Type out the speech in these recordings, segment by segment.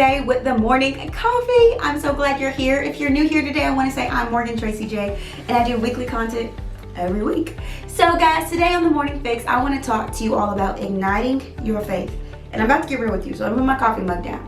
today with the morning coffee. I'm so glad you're here. If you're new here today, I want to say I'm Morgan Tracy J, and I do weekly content every week. So guys, today on the Morning Fix, I want to talk to you all about igniting your faith. And I'm about to get real with you, so I'm putting my coffee mug down.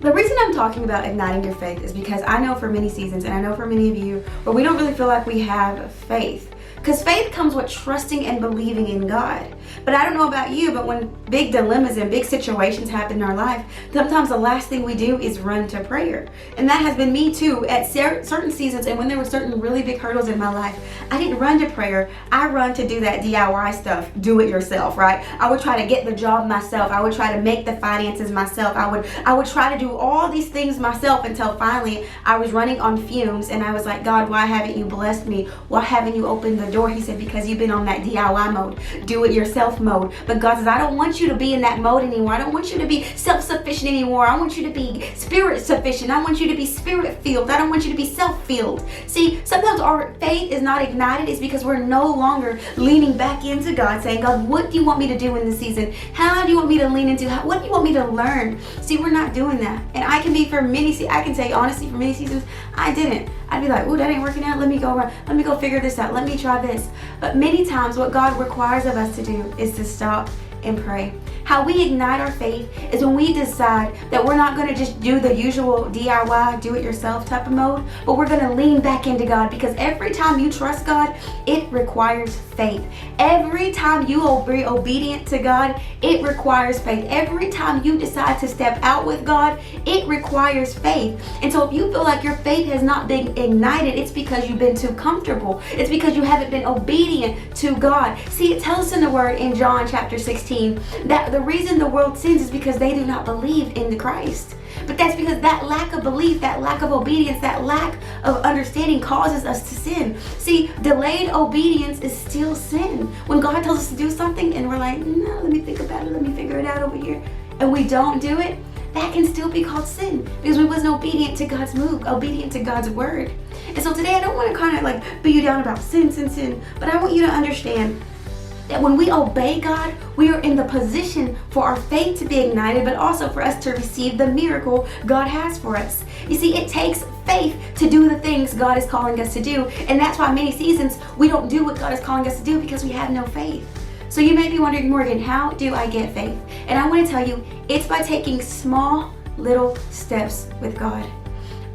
The reason I'm talking about igniting your faith is because I know for many seasons, and I know for many of you, where we don't really feel like we have faith. Because faith comes with trusting and believing in God. But I don't know about you, but when big dilemmas and big situations happen in our life, sometimes the last thing we do is run to prayer. And that has been me too at certain seasons, and when there were certain really big hurdles in my life, I didn't run to prayer. I run to do that DIY stuff, do it yourself, right? I would try to get the job myself. I would try to make the finances myself. I would try to do all these things myself until finally I was running on fumes, and I was like, God, why haven't you blessed me? Why haven't you opened the door? He said, because you've been on that DIY mode, do it yourself mode. But God says, I don't want you to be in that mode anymore. I don't want you to be self-sufficient anymore. I want you to be spirit sufficient. I want you to be spirit filled. I don't want you to be self-filled. See, sometimes our faith is not ignited. It's because we're no longer leaning back into God, saying, God, what do you want me to do in this season? How do you want me to lean into? What do you want me to learn? See, we're not doing that. And I can be I can say honestly, for many seasons, I didn't. I'd be like, oh, that ain't working out. Let me go figure this out. Let me try this. But many times what God requires of us to do is to stop and pray. How we ignite our faith is when we decide that we're not going to just do the usual DIY, do it yourself type of mode, but we're going to lean back into God, because every time you trust God, it requires faith. Every time you be obedient to God, it requires faith. Every time you decide to step out with God, it requires faith. And so if you feel like your faith has not been ignited, it's because you've been too comfortable. It's because you haven't been obedient to God. See, it tells us in the word in John chapter 16 that the reason the world sins is because they do not believe in the Christ. But that's because that lack of belief, that lack of obedience, that lack of understanding causes us to sin. See, delayed obedience is still sin. When God tells us to do something and we're like, no, let me think about it, let me figure it out over here, and we don't do it, that can still be called sin because we wasn't obedient to God's move, obedient to God's word. And so today I don't want to kind of like beat you down about sin, but I want you to understand that when we obey God, we are in the position for our faith to be ignited, but also for us to receive the miracle God has for us. You see, it takes faith to do the things God is calling us to do. And that's why many seasons we don't do what God is calling us to do, because we have no faith. So you may be wondering, Morgan, how do I get faith? And I want to tell you, it's by taking small little steps with God.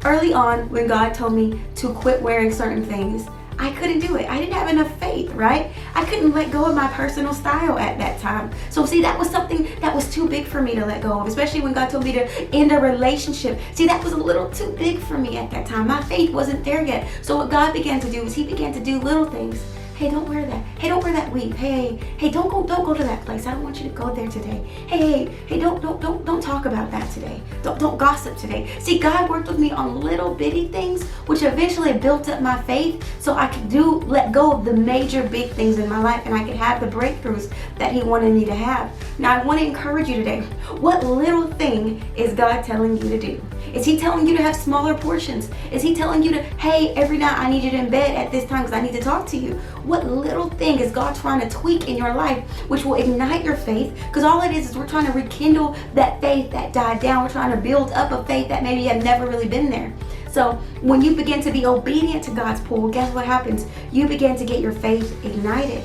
Early on, when God told me to quit wearing certain things, I couldn't do it. I didn't have enough faith, right? I couldn't let go of my personal style at that time. So see, that was something that was too big for me to let go of, especially when God told me to end a relationship. See, that was a little too big for me at that time. My faith wasn't there yet. So what God began to do is he began to do little things. Hey, don't wear that. Hey, don't wear that weave. Hey, don't go to that place. I don't want you to go there today. Hey, don't talk about that today. Don't gossip today. See, God worked with me on little bitty things, which eventually built up my faith so I could let go of the major big things in my life, and I could have the breakthroughs that he wanted me to have. Now, I want to encourage you today. What little thing is God telling you to do? Is he telling you to have smaller portions? Is he telling you to, hey, every night I need you in bed at this time because I need to talk to you? What little thing is God trying to tweak in your life which will ignite your faith? Because all it is we're trying to rekindle that faith that died down. We're trying to build up a faith that maybe had never really been there. So when you begin to be obedient to God's pull, guess what happens? You begin to get your faith ignited.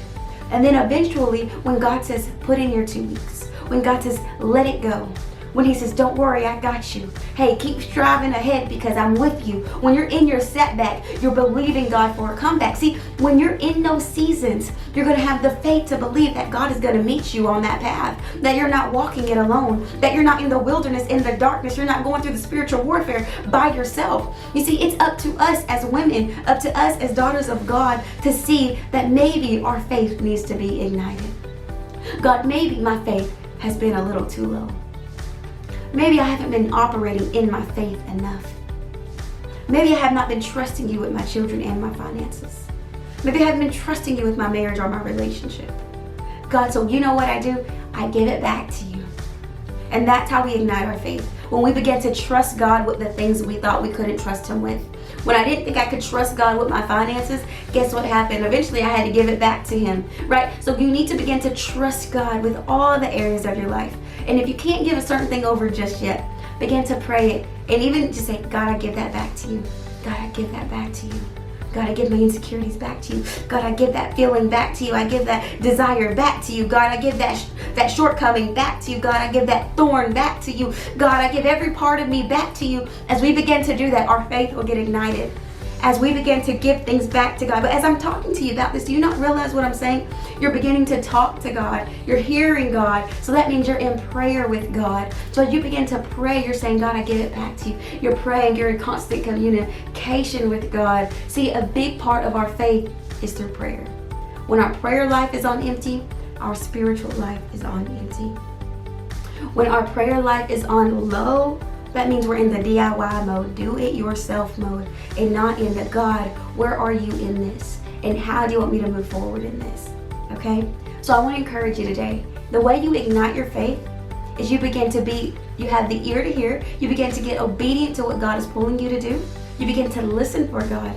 And then eventually, when God says, put in your 2 weeks, when God says, let it go, when he says, don't worry, I got you. Hey, keep striving ahead because I'm with you. When you're in your setback, you're believing God for a comeback. See, when you're in those seasons, you're going to have the faith to believe that God is going to meet you on that path, that you're not walking it alone, that you're not in the wilderness, in the darkness, you're not going through the spiritual warfare by yourself. You see, it's up to us as women, up to us as daughters of God to see that maybe our faith needs to be ignited. God, maybe my faith has been a little too low. Maybe I haven't been operating in my faith enough. Maybe I have not been trusting you with my children and my finances. Maybe I haven't been trusting you with my marriage or my relationship. God, so you know what I do? I give it back to you. And that's how we ignite our faith. When we begin to trust God with the things we thought we couldn't trust him with. When I didn't think I could trust God with my finances, guess what happened? Eventually I had to give it back to him, right? So you need to begin to trust God with all the areas of your life. And if you can't give a certain thing over just yet, begin to pray it. And even just say, God, I give that back to you. God, I give that back to you. God, I give my insecurities back to you. God, I give that feeling back to you. I give that desire back to you. God, I give that shortcoming back to you. God, I give that thorn back to you. God, I give every part of me back to you. As we begin to do that, our faith will get ignited. As we begin to give things back to God. But as I'm talking to you about this, do you not realize what I'm saying? You're beginning to talk to God. You're hearing God. So that means you're in prayer with God. So as you begin to pray, you're saying, God, I give it back to you. You're praying. You're in constant communication with God. See, a big part of our faith is through prayer. When our prayer life is on empty, our spiritual life is on empty. When our prayer life is on low, that means we're in the DIY mode, do it yourself mode, and not in the God, where are you in this? And how do you want me to move forward in this? Okay? So I want to encourage you today. The way you ignite your faith is you have the ear to hear, you begin to get obedient to what God is pulling you to do. You begin to listen for God.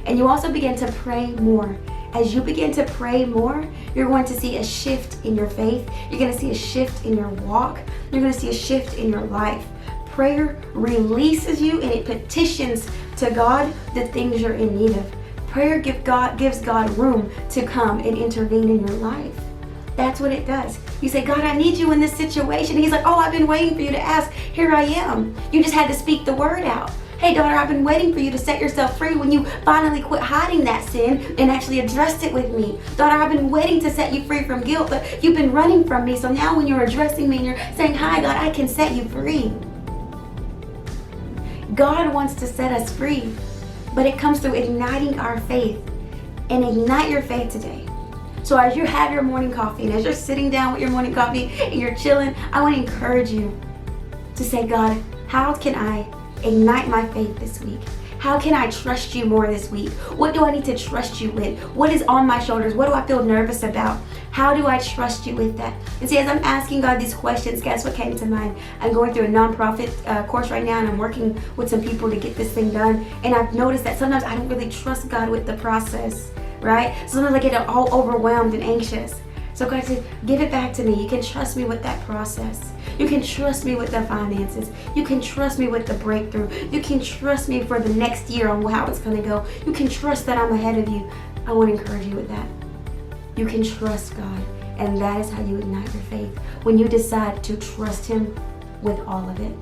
And you also begin to pray more. As you begin to pray more, you're going to see a shift in your faith. You're going to see a shift in your walk. You're going to see a shift in your life. Prayer releases you and it petitions to God the things you're in need of. Prayer gives God room to come and intervene in your life. That's what it does. You say, God, I need you in this situation. And he's like, oh, I've been waiting for you to ask. Here I am. You just had to speak the word out. Hey, daughter, I've been waiting for you to set yourself free when you finally quit hiding that sin and actually addressed it with me. Daughter, I've been waiting to set you free from guilt, but you've been running from me. So now when you're addressing me and you're saying, hi, God, I can set you free. God wants to set us free, but it comes through igniting our faith. And ignite your faith today. So as you have your morning coffee and as you're sitting down with your morning coffee and you're chilling, I want to encourage you to say, God, how can I ignite my faith this week? How can I trust you more this week? What do I need to trust you with? What is on my shoulders? What do I feel nervous about? How do I trust you with that? And see, as I'm asking God these questions, guess what came to mind? I'm going through a nonprofit course right now, and I'm working with some people to get this thing done. And I've noticed that sometimes I don't really trust God with the process, right? Sometimes I get all overwhelmed and anxious. So God said, give it back to me. You can trust me with that process. You can trust me with the finances. You can trust me with the breakthrough. You can trust me for the next year on how it's going to go. You can trust that I'm ahead of you. I want to encourage you with that. You can trust God, and that is how you ignite your faith, when you decide to trust Him with all of it.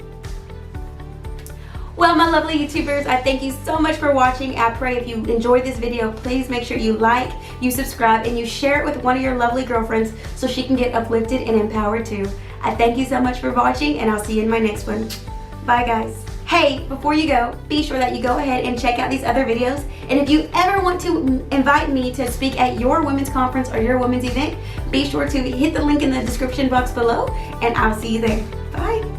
Well, my lovely YouTubers, I thank you so much for watching. I pray if you enjoyed this video, please make sure you like, you subscribe, and you share it with one of your lovely girlfriends so she can get uplifted and empowered too. I thank you so much for watching, and I'll see you in my next one. Bye, guys. Hey, before you go, be sure that you go ahead and check out these other videos. And if you ever want to invite me to speak at your women's conference or your women's event, be sure to hit the link in the description box below, and I'll see you there. Bye.